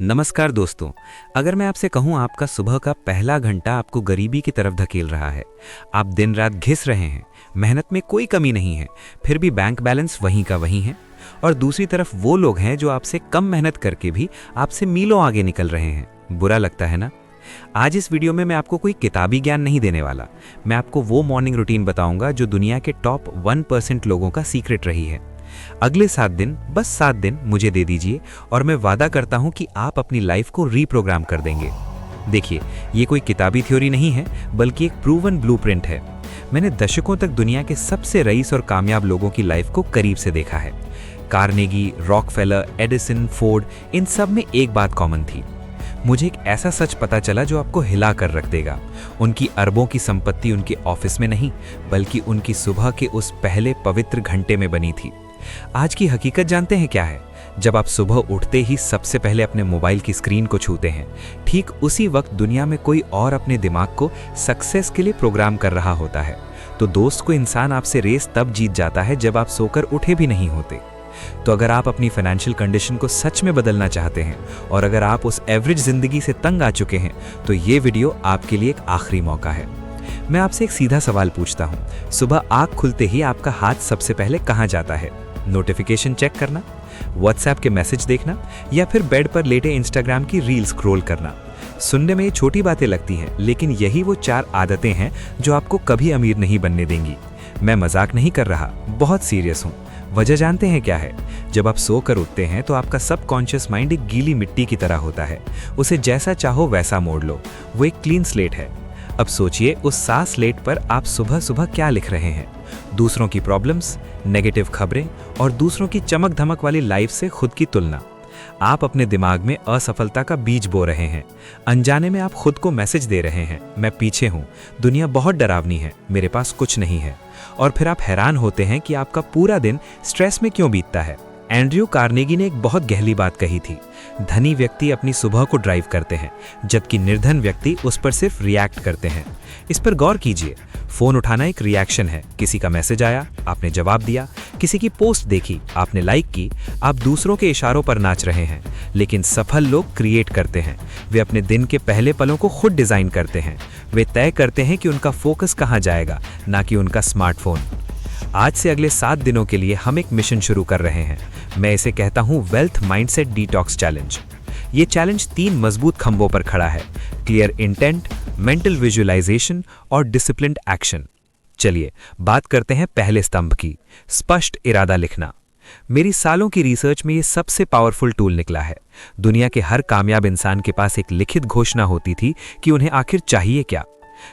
नमस्कार दोस्तों। अगर मैं आपसे कहूं आपका सुबह का पहला घंटा आपको गरीबी की तरफ धकेल रहा है, आप दिन रात घिस रहे हैं, मेहनत में कोई कमी नहीं है, फिर भी बैंक बैलेंस वहीं का वहीं है, और दूसरी तरफ वो लोग हैं जो आपसे कम मेहनत करके भी आपसे मीलों आगे निकल रहे हैं, बुरा लगता है ना। आज इस वीडियो में मैं आपको कोई किताबी ज्ञान नहीं देने वाला, मैं आपको वो मॉर्निंग रूटीन बताऊंगा जो दुनिया के टॉप 1% लोगों का सीक्रेट रही है। अगले 7 दिन, बस 7 दिन मुझे दे दीजिए और मैं वादा करता हूं कि आप अपनी लाइफ को रीप्रोग्राम कर देंगे। देखिए, ये कोई किताबी थ्योरी नहीं है, बल्कि एक प्रूवन ब्लूप्रिंट है। मैंने दशकों तक दुनिया के सबसे रईस और कामयाब लोगों की लाइफ को करीब से देखा है। कार्नेगी, रॉकफेलर, एडिसन, फोर्ड, इन सब में एक बात कॉमन थी। मुझे एक ऐसा सच पता चला जो आपको हिला कर रख देगा। उनकी अरबों की संपत्ति उनके ऑफिस में नहीं, बल्कि उनकी सुबह के उस पहले पवित्र घंटे में बनी थी। आज की हकीकत जानते हैं क्या है? जब आप सुबह उठते ही सबसे पहले अपने मोबाइल की स्क्रीन को छूते हैं, ठीक उसी वक्त दुनिया में कोई और अपने दिमाग को सक्सेस के लिए प्रोग्राम कर रहा होता है। तो दोस्त, को इंसान आपसे रेस तब जीत जाता है जब आप सोकर उठे भी नहीं होते। तो अगर आप अपनी फाइनेंशियल कंडीशन को सच में बदलना चाहते हैं और अगर आप उस एवरेज जिंदगी से तंग आ चुके हैं, तो ये वीडियो आपके लिए एक आखिरी मौका है। मैं आपसे एक सीधा सवाल पूछता हूँ, सुबह आँख खुलते ही आपका हाथ सबसे पहले कहाँ जाता है? नोटिफिकेशन चेक करना, व्हाट्सएप के मैसेज देखना, या फिर बेड पर लेटे इंस्टाग्राम की रील स्क्रॉल करना? सुनने में ये छोटी बातें लगती हैं, लेकिन यही वो 4 आदतें हैं जो आपको कभी अमीर नहीं बनने देंगी। मैं मजाक नहीं कर रहा, बहुत सीरियस हूँ। वजह जानते हैं क्या है? जब आप सोकर उठते हैं तो आपका सबकॉन्शियस माइंड एक गीली मिट्टी की तरह होता है। उसे जैसा चाहो वैसा मोड़ लो, वो एक क्लीन स्लेट है। अब सोचिए, उस साफ स्लेट पर आप सुबह सुबह क्या लिख रहे हैं? दूसरों की प्रॉब्लम्स, नेगेटिव खबरें और दूसरों की चमक धमक वाली लाइफ से खुद की तुलना। आप अपने दिमाग में असफलता का बीज बो रहे हैं। अनजाने में आप खुद को मैसेज दे रहे हैं, मैं पीछे हूँ, दुनिया बहुत डरावनी है, मेरे पास कुछ नहीं है। और फिर आप हैरान होते हैं कि आपका पूरा दिन स्ट्रेस में क्यों बीतता है। एंड्रयू कार्नेगी ने एक बहुत गहरी बात कही थी, धनी व्यक्ति अपनी सुबह को ड्राइव करते हैं, जबकि निर्धन व्यक्ति उस पर सिर्फ रिएक्ट करते हैं। इस पर गौर कीजिए, फोन उठाना एक रिएक्शन है। किसी का मैसेज आया, आपने जवाब दिया, किसी की पोस्ट देखी, आपने लाइक की, आप दूसरों के इशारों पर नाच रहे हैं। लेकिन सफल लोग क्रिएट करते हैं, वे अपने दिन के पहले पलों को खुद डिजाइन करते हैं। वे तय करते हैं कि उनका फोकस कहाँ जाएगा, ना कि उनका स्मार्टफोन। आज से अगले 7 दिनों के लिए हम एक मिशन शुरू कर रहे हैं। मैं इसे कहता हूं वेल्थ माइंडसेट डिटॉक्स चैलेंज। ये चैलेंज 3 मजबूत खंभों पर खड़ा है: क्लियर इंटेंट, मेंटल विजुअलाइजेशन और डिसिप्लिन्ड एक्शन। चलिए बात करते हैं पहले स्तंभ की, स्पष्ट इरादा लिखना। मेरी सालों की रिसर्च में ये सबसे पावरफुल टूल निकला है। दुनिया के हर कामयाब इंसान के पास एक लिखित घोषणा होती थी कि उन्हें आखिर चाहिए क्या।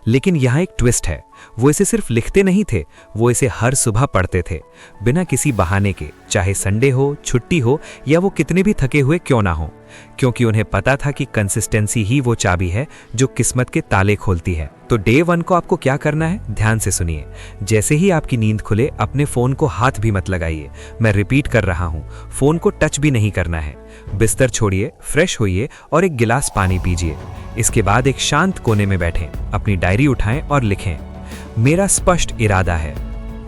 लेकिन यहाँ एक ट्विस्ट है, वो इसे सिर्फ लिखते नहीं थे, वो इसे हर सुबह पढ़ते थे, बिना किसी बहाने के, चाहे संडे हो, छुट्टी हो या वो कितने भी थके हुए क्यों ना हो, क्योंकि उन्हें पता था कि कंसिस्टेंसी ही वो चाबी है जो किस्मत के ताले खोलती है। तो डे 1 को आपको क्या करना है, ध्यान से सुनिए। जैसे ही आपकी नींद खुले, अपने फोन को हाथ भी मत लगाइए। मैं रिपीट कर रहा हूँ, फोन को टच भी नहीं करना है। बिस्तर छोड़िए, फ्रेश होइए और एक गिलास पानी पीजिए। इसके बाद एक शांत कोने में बैठें, अपनी डायरी उठाएं और लिखें, मेरा स्पष्ट इरादा है।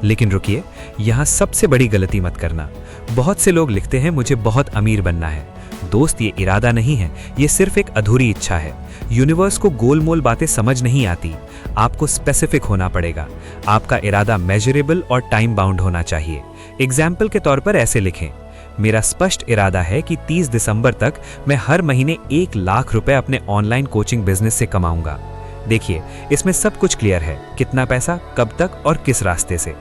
लेकिन रुकिए, यहाँ सबसे बड़ी गलती मत करना। बहुत से लोग लिखते हैं, मुझे बहुत अमीर बनना है। दोस्त, ये इरादा नहीं है, ये सिर्फ एक अधूरी इच्छा है। यूनिवर्स को गोलमोल बातें समझ नहीं आती, आपको स्पेसिफिक होना पड़ेगा। आपका इरादा मेजरेबल और टाइम बाउंड होना चाहिए। एग्जाम्पल के तौर पर ऐसे लिखें, मेरा स्पष्ट इरादा है कि 30 दिसंबर तक मैं हर महीने 1 लाख रुपए अपने ऑनलाइन कोचिंग बिजनेस से कमाऊंगा। देखिए, इसमें सब कुछ क्लियर है, कितना पैसा, कब तक और किस रास्ते से।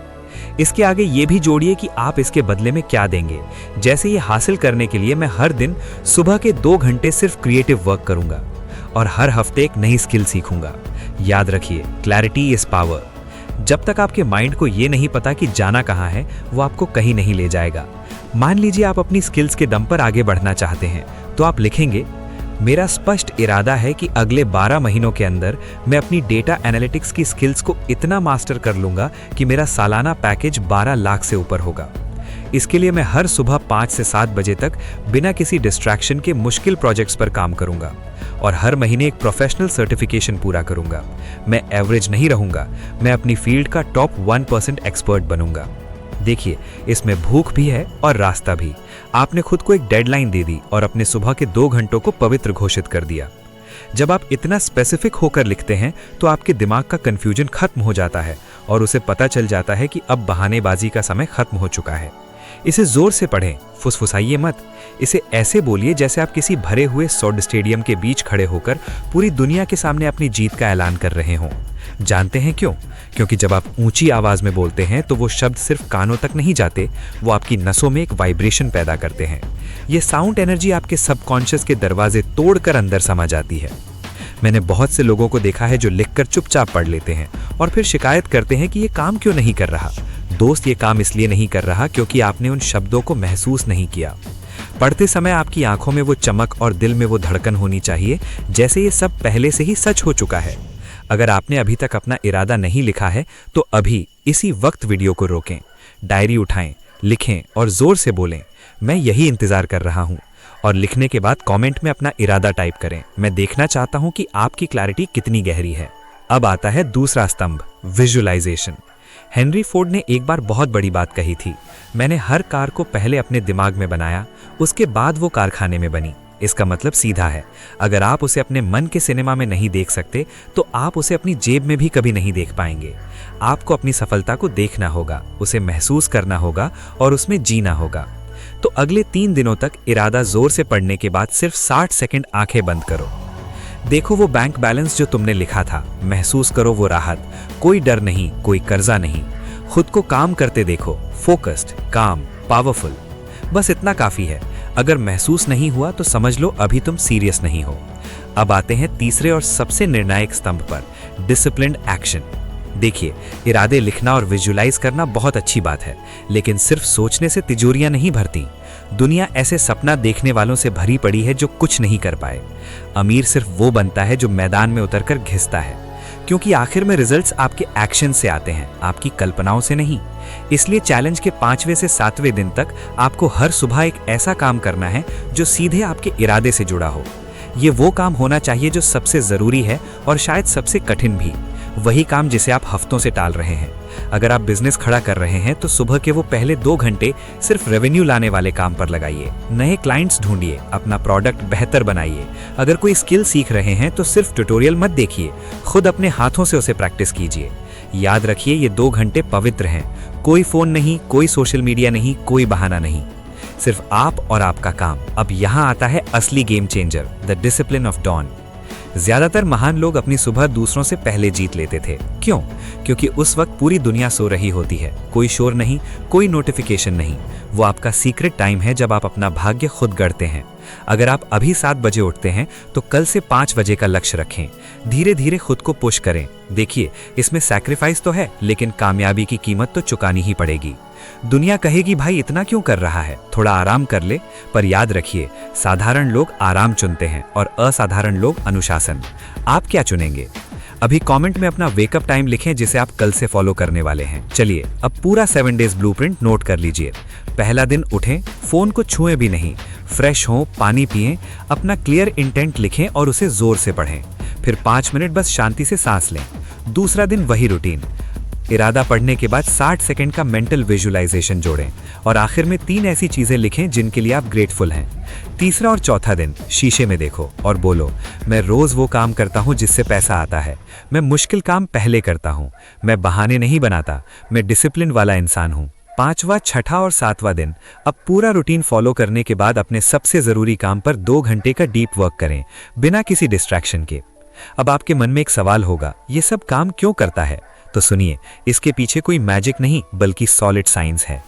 इसके आगे ये भी जोड़िए कि आप इसके बदले में क्या देंगे। जैसे ये हासिल करने के लिए मैं हर दिन सुबह के 2 घंटे सिर्फ क्रिएटिव वर्क करूंगा और हर हफ्ते एक नई स्किल सीखूंगा। याद रखिए, क्लैरिटी इज पावर। जब तक आपके माइंड को ये नहीं पता कि जाना कहाँ है, वो आपको कहीं नहीं ले जाएगा। मान लीजिए आप अपनी स्किल्स के दम पर आगे बढ़ना चाहते हैं, तो आप लिखेंगे, मेरा स्पष्ट इरादा है कि अगले 12 महीनों के अंदर मैं अपनी डेटा एनालिटिक्स की स्किल्स को इतना मास्टर कर लूंगा कि मेरा सालाना पैकेज 12 लाख से ऊपर होगा। इसके लिए मैं हर सुबह 5 से 7 बजे तक बिना किसी डिस्ट्रैक्शन के मुश्किल प्रोजेक्ट्स पर काम करूंगा और हर महीने एक प्रोफेशनल सर्टिफिकेशन पूरा करूंगा। मैं एवरेज नहीं रहूंगा, मैं अपनी फील्ड का टॉप 1% एक्सपर्ट बनूंगा। देखिए, इसमें भूख भी है और रास्ता भी। आपने खुद को एक डेडलाइन दे दी और अपने सुबह के 2 घंटों को पवित्र घोषित कर दिया। जब आप इतना स्पेसिफिक होकर लिखते हैं तो आपके दिमाग का कंफ्यूजन खत्म हो जाता है और उसे पता चल जाता है कि अब बहानेबाजी का समय खत्म हो चुका है। इसे जोर से पढ़ें, फुसफुसाइए मत। इसे ऐसे बोलिए जैसे आप किसी भरे हुए सौड स्टेडियम के बीच खड़े होकर पूरी दुनिया के सामने अपनी जीत का ऐलान कर रहे हों। जानते हैं क्यों? क्योंकि जब आप ऊंची आवाज में बोलते हैं तो वो शब्द सिर्फ कानों तक नहीं जाते, वो आपकी नसों में एक वाइब्रेशन पैदा करते हैं। ये साउंड एनर्जी आपके सबकॉन्शियस के दरवाजे तोड़कर अंदर समा जाती है। मैंने बहुत से लोगों को देखा है जो लिखकर चुपचाप पढ़ लेते हैं और फिर शिकायत करते हैं कि ये काम क्यों नहीं कर रहा। दोस्त, ये काम इसलिए नहीं कर रहा क्योंकि आपने उन शब्दों को महसूस नहीं किया। पढ़ते समय आपकी आंखों में वो चमक और दिल में वो धड़कन होनी चाहिए जैसे ये सब पहले से ही सच हो चुका है। अगर आपने अभी तक अपना इरादा नहीं लिखा है तो अभी इसी वक्त वीडियो को रोकें, डायरी उठाएं, लिखें और जोर से बोलें, मैं यही इंतजार कर रहा हूं। और लिखने के बाद कमेंट में अपना इरादा टाइप करें। मैं देखना चाहता हूं कि आपकी क्लैरिटी कितनी गहरी है। अब आता है दूसरा स्तंभ, विजुअलाइजेशन। हेनरी फोर्ड ने एक बार बहुत बड़ी बात कही थी, मैंने हर कार को पहले अपने दिमाग में बनाया, उसके बाद वो कारखाने में बनी। इसका मतलब सीधा है, अगर आप उसे अपने मन के सिनेमा में नहीं देख सकते तो आप उसे अपनी जेब में भी कभी नहीं देख पाएंगे। आपको अपनी सफलता को देखना होगा, उसे महसूस करना होगा और उसमें जीना होगा। तो अगले 3 दिनों तक इरादा जोर से पढ़ने के बाद सिर्फ 60 सेकंड आंखें बंद करो। देखो वो बैंक बैलेंस जो तुमने लिखा था, महसूस करो वो राहत। कोई डर नहीं, कोई कर्जा नहीं। खुद को काम करते देखो, फोकस्ड, काम, पावरफुल। बस इतना काफी है। अगर महसूस नहीं हुआ तो समझ लो अभी तुम सीरियस नहीं हो। अब आते हैं तीसरे और सबसे निर्णायक स्तंभ पर, डिसिप्लिन्ड एक्शन। देखिए, इरादे लिखना और विजुअलाइज करना बहुत अच्छी बात है, लेकिन सिर्फ सोचने से तिजोरियां नहीं भरती। दुनिया ऐसे सपना देखने वालों से भरी पड़ी है जो कुछ नहीं कर पाए। अमीर सिर्फ वो बनता है जो मैदान में उतरकर घिसता है, क्योंकि आखिर में रिजल्ट्स आपके एक्शन से आते हैं, आपकी कल्पनाओं से नहीं। इसलिए चैलेंज के 5वें से 7वें दिन तक आपको हर सुबह एक ऐसा काम करना है जो सीधे आपके इरादे से जुड़ा हो। ये वो काम होना चाहिए जो सबसे जरूरी है और शायद सबसे कठिन भी, वही काम जिसे आप हफ्तों से टाल रहे हैं। अगर आप बिजनेस खड़ा कर रहे हैं तो सुबह के वो पहले 2 घंटे सिर्फ रेवेन्यू लाने वाले काम पर लगाइए। नए क्लाइंट्स ढूंढिए, अपना प्रोडक्ट बेहतर बनाइए। अगर कोई स्किल सीख रहे हैं तो सिर्फ ट्यूटोरियल मत देखिए, खुद अपने हाथों से उसे प्रैक्टिस कीजिए। याद रखिए, ये 2 घंटे पवित्र हैं। कोई फोन नहीं, कोई सोशल मीडिया नहीं, कोई बहाना नहीं, सिर्फ आप और आपका काम। अब यहाँ आता है असली game changer, the discipline of dawn. ज्यादातर महान लोग अपनी सुबह दूसरों से पहले जीत लेते थे। क्यों? क्योंकि उस वक्त पूरी दुनिया सो रही होती है, कोई शोर नहीं, कोई नोटिफिकेशन नहीं। वो आपका सीक्रेट टाइम है जब आप अपना भाग्य खुद गढ़ते हैं। अगर आप अभी 7 बजे उठते हैं तो कल से 5 बजे का लक्ष्य रखें। धीरे धीरे खुद को पुश करें। देखिए, इसमें सैक्रिफाइस तो है, लेकिन कामयाबी की कीमत तो चुकानी ही पड़ेगी। दुनिया कहेगी भाई इतना क्यों कर रहा है, थोड़ा आराम कर ले। पर याद रखिए, साधारण लोग आराम चुनते हैं और असाधारण लोग अनुशासन। आप क्या चुनेंगे? अभी कमेंट में अपना वेकअप टाइम लिखें जिसे आप कल से फॉलो करने वाले हैं। चलिए अब पूरा 7 डेज ब्लूप्रिंट नोट कर लीजिए। पहला दिन उठें, फोन को छुएं भी नहीं, फ्रेश हों, पानी पिएं, अपना क्लियर इंटेंट लिखें और उसे जोर से पढ़ें। फिर 5 मिनट बस शांति से सांस लें। दूसरा दिन वही रूटीन, इरादा पढ़ने के बाद 60 सेकंड का मेंटल विजुअलाइजेशन जोड़ें और आखिर में 3 ऐसी चीजें लिखें जिनके लिए आप ग्रेटफुल हैं। तीसरा और चौथा दिन शीशे में देखो और बोलो, मैं रोज वो काम करता हूं जिससे पैसा आता है, मैं मुश्किल काम पहले करता हूं, मैं बहाने नहीं बनाता, मैं डिसिप्लिन वाला इंसान हूं। 5वां, 6ठा और 7वां दिन अब पूरा रूटीन फॉलो करने के बाद अपने सबसे जरूरी काम पर 2 घंटे का डीप वर्क करें, बिना किसी डिस्ट्रैक्शन के। अब आपके मन में एक सवाल होगा, ये सब काम क्यों करता है? तो सुनिए, इसके पीछे कोई मैजिक नहीं बल्कि सॉलिड साइंस है।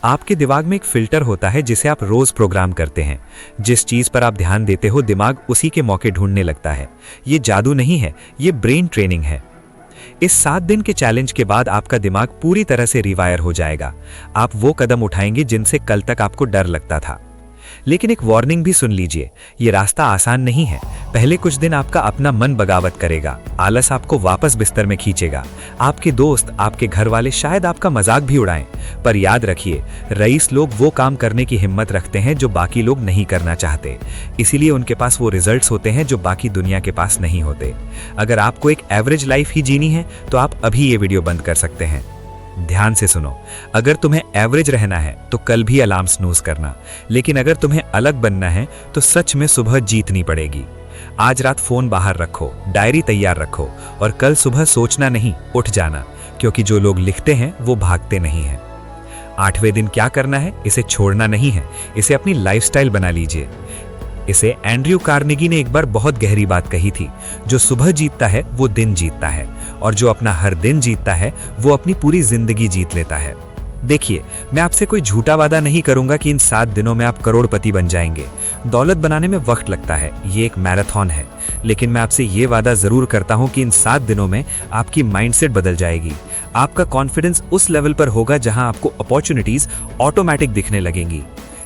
आपके दिमाग में एक फिल्टर होता है जिसे आप रोज प्रोग्राम करते हैं। जिस चीज पर आप ध्यान देते हो दिमाग उसी के मौके ढूंढने लगता है। ये जादू नहीं है, ये ब्रेन ट्रेनिंग है। इस 7 दिन के चैलेंज के बाद आपका दिमाग पूरी तरह से रिवायर हो जाएगा। आप वो कदम उठाएंगे जिनसे कल तक आपको डर लगता था। लेकिन एक वार्निंग भी सुन लीजिए, ये रास्ता आसान नहीं है। पहले कुछ दिन आपका अपना मन बगावत करेगा, आलस आपको वापस बिस्तर में खींचेगा, आपके दोस्त, आपके घर वाले शायद आपका मजाक भी उड़ाएं। पर याद रखिए, रईस लोग वो काम करने की हिम्मत रखते हैं जो बाकी लोग नहीं करना चाहते। इसीलिए उनके पास वो रिजल्ट्स होते हैं जो बाकी दुनिया के पास नहीं होते। अगर आपको एक एवरेज लाइफ ही जीनी है तो आप अभी ये वीडियो बंद कर सकते हैं। ध्यान से सुनो, अगर तुम्हें एवरेज रहना है तो कल भी अलार्म स्नूज करना, लेकिन अगर तुम्हें अलग बनना है तो सच में सुबह जीतनी पड़ेगी। आज रात फोन बाहर रखो, डायरी तैयार रखो और कल सुबह सोचना नहीं, उठ जाना, क्योंकि जो लोग लिखते हैं वो भागते नहीं हैं। 8वें दिन क्या करना है, इसे छोड़ना नहीं है, इसे अपनी लाइफस्टाइल बना लीजिए। इसे एंड्रयू कार्नेगी ने एक बार बहुत गहरी बात कही थी, जो सुबह जीतता है वो दिन जीतता है, और जो अपना हर दिन जीतता है वो अपनी पूरी जिंदगी जीत लेता है। देखिए, मैं आपसे कोई झूठा वादा नहीं करूंगा कि इन 7 दिनों में आप करोड़पति बन जाएंगे। दौलत बनाने में वक्त लगता है, ये एक मैराथन है, लेकिन मैं आपसे ये वादा जरूर करता हूं कि इन 7 दिनों में आपकी माइंडसेट बदल जाएगी। आपका कॉन्फिडेंस उस लेवल पर होगा जहां आपको अपॉर्चुनिटीज ऑटोमेटिक दिखने लगेंगी।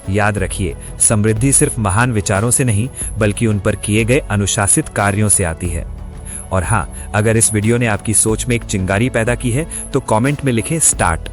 याद रखिए, समृद्धि सिर्फ महान विचारों से नहीं, बल्कि उन पर किए गए अनुशासित कार्यों से आती है। और हाँ, अगर इस वीडियो ने आपकी सोच में एक चिंगारी पैदा की है तो कमेंट में लिखें स्टार्ट।